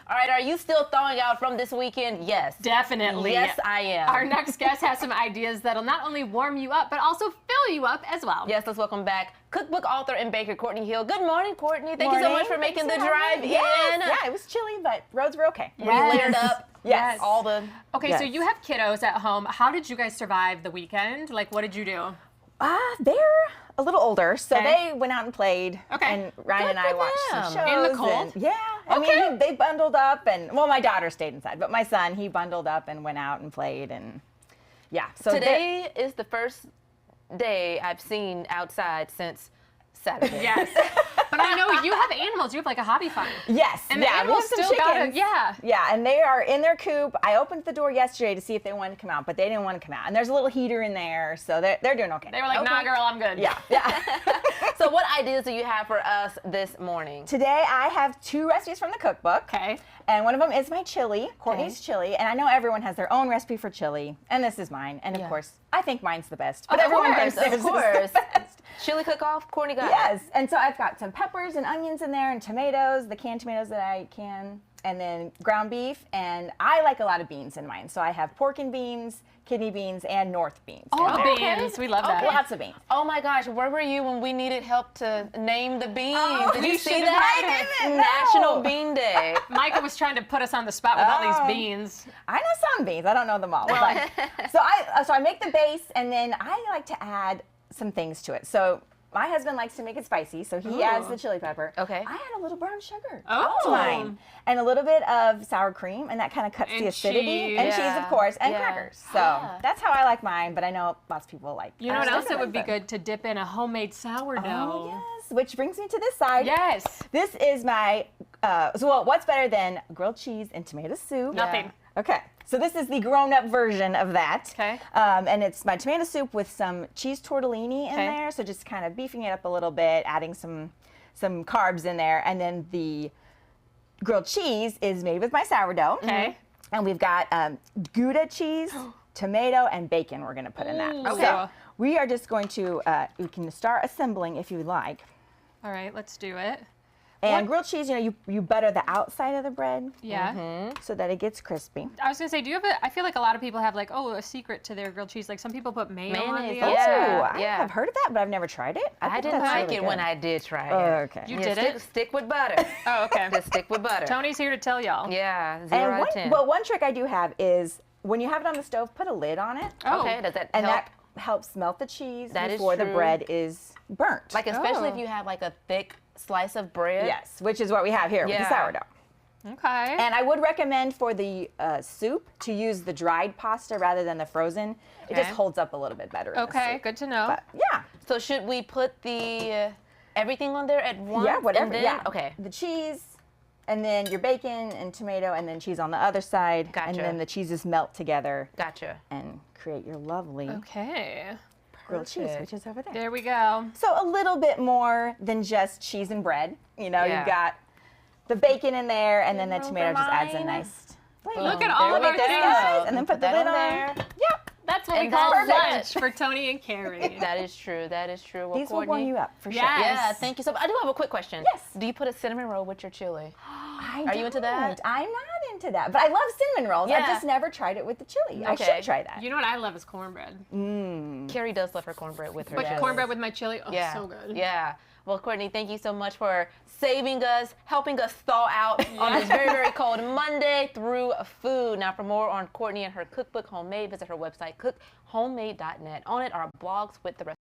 All right, are you still thawing out from this weekend? Yes. Definitely. Yes, I am. Our next guest has some ideas that'll not only warm you up, but also fill you up as well. Yes, let's welcome back cookbook author and baker Courtney Hill. Good morning, Courtney. Thank you so much for making the drive in. Yeah, it was chilly, but roads were okay. Were you layered up? Yes. All the... Okay, so you have kiddos at home. How did you guys survive the weekend? Like, what did you do? They're a little older, so they went out and played. Okay. And Ryan and I watched some shows. In the cold? And, yeah. I mean, they bundled up, and well, my daughter stayed inside, but my son, he bundled up and went out and played, and yeah. So today is the first day I've seen outside since Saturday. Yes. But I know you have animals. You have like a hobby farm. Yes. And the animals still got it. Yeah. Yeah, and they are in their coop. I opened the door yesterday to see if they wanted to come out, but they didn't want to come out. And there's a little heater in there, so they're doing okay. They were like, nah, girl, I'm good. Yeah. Yeah. So what ideas do you have for us this morning? Today I have 2 recipes from the cookbook. Okay. And one of them is my chili, Courtney's chili. And I know everyone has their own recipe for chili, and this is mine. And of course, I think mine's the best. But everyone thinks theirs is the best. Chili cook-off, Courtney got it. Yes, and so I've got some peppers and onions in there and tomatoes, the canned tomatoes that I can, and then ground beef, and I like a lot of beans in mine. So I have pork and beans, kidney beans, and north beans. All beans, we love that. Lots of beans. Oh my gosh, where were you when we needed help to name the beans? Oh, Did you you see should've that? had it. National No. Bean Day. Micah was trying to put us on the spot with all these beans. I know some beans. I don't know them all. But, so I make the base, and then I like to add some things to it. So my husband likes to make it spicy, so he adds the chili pepper. Okay. I add a little brown sugar Oh. to mine, and a little bit of sour cream, and that kind of cuts And the acidity. cheese. And cheese, of course, and Yeah. crackers. So that's how I like mine, but I know lots of people like. You know what else it different, would be but- good to dip in a homemade sourdough. Oh yes, which brings me to this side. Yes. This is my. What's better than grilled cheese and tomato soup? Nothing. Okay, so this is the grown-up version of that. Okay. And it's my tomato soup with some cheese tortellini in there, so just kind of beefing it up a little bit, adding some carbs in there, and then the grilled cheese is made with my sourdough. Okay. And we've got Gouda cheese, tomato, and bacon we're gonna put in that. Ooh. So we are just going to, you can start assembling if you like. All right, let's do it. And grilled cheese, you butter the outside of the bread. Yeah. So that it gets crispy. I was gonna say, do you have I feel like a lot of people have like, a secret to their grilled cheese. Like some people put mayo on the Mayonnaise, outside. yeah. I have heard of that, but I've never tried it. I think didn't that's like really it good. when I did try it. Oh, okay. You did it? Stick with butter. Oh, okay. Just stick with butter. Tony's here to tell y'all. Yeah, 0 out of 10. One trick I do have is when you have it on the stove, put a lid on it. Oh. Okay, does that And help? that helps melt the cheese That is before the true. bread is burnt. Like especially if Oh. you have like a thick slice of bread. yes, which is what we have here with the Yeah. sourdough. Okay. And I would recommend for the soup to use the dried pasta rather than the frozen. It just Okay. holds up a little bit better. in the Okay, soup. good to know. But yeah. So should we put the everything on there at once? Yeah, whatever. And then, yeah. Okay. The cheese, and then your bacon and tomato, and then cheese on the other side. Gotcha. And then the cheeses melt together Gotcha. and create your lovely Okay. grilled cheese, Perfect. which is over there. There we go. So a little bit more than just cheese and bread. You know, Yeah. you've got the bacon in there, and then the room tomato for just adds a mine. nice flavor. Look at There all of we our go. things. And then put the that lid on on. there. Yep. That's what we And call that's lunch it. for Tony and Carrie. That is true. That is true. Well, These will Courtney, warm you up for sure. Yes. Yeah, thank you so much. I do have a quick question. Yes. Do you put a cinnamon roll with your chili? Are you into that? I'm not into that, but I love cinnamon rolls. Yeah. I've just never tried it with the chili. I Okay. should try that. You know what I love is cornbread. Carrie does love her cornbread with her. But chili. cornbread with my chili, Yeah. so good. Yeah. Well, Courtney, thank you so much for saving us, helping us thaw out on this very, very cold Monday through food. Now, for more on Courtney and her cookbook, Homemade, visit her website, cookhomemade.net. On it are blogs with the rest.